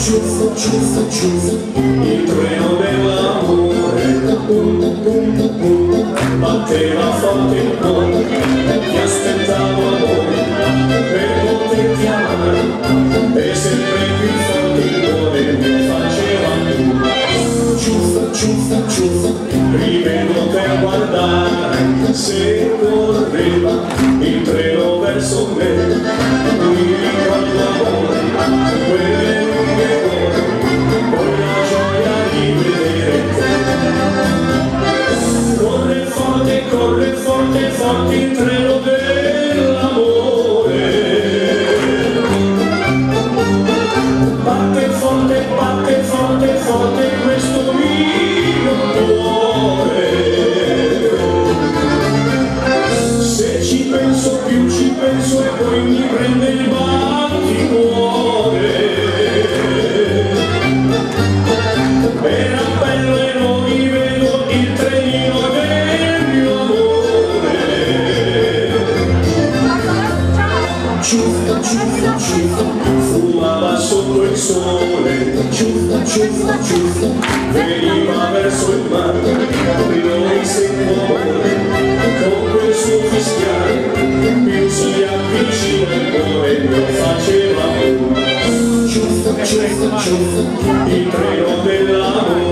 ciuffo, ciuffo, ciuffo, il treno dell'amore, batteva forte il cuore, ti aspettavo amore, per poterti amare, e sempre più forte il cuore mi faceva tu. Ciuffo, ciuffo, ciuffo, rivedo per guardare, se correva il treno verso me, mi ricordo amore, quelle lunghe ore, con la gioia di vedere te. Corre forte, forte il treno dell'amore, batte forte, forte questo mio cuore. Se ci penso più ci penso e poi mi prende il batticuore. Era bello e non rivedo il trenino del mio amore. Ciuffo, ciuffo, ciuffo, fumava sotto il sole. Ciuffo, ciuffo, ciuffo, veniva verso il mare. Noi seguo amore, con quel suo fischiare, più si avvicina il cuore lo faceva. Ciuffo, ciuffo, ciuffo, il treno dell'amore.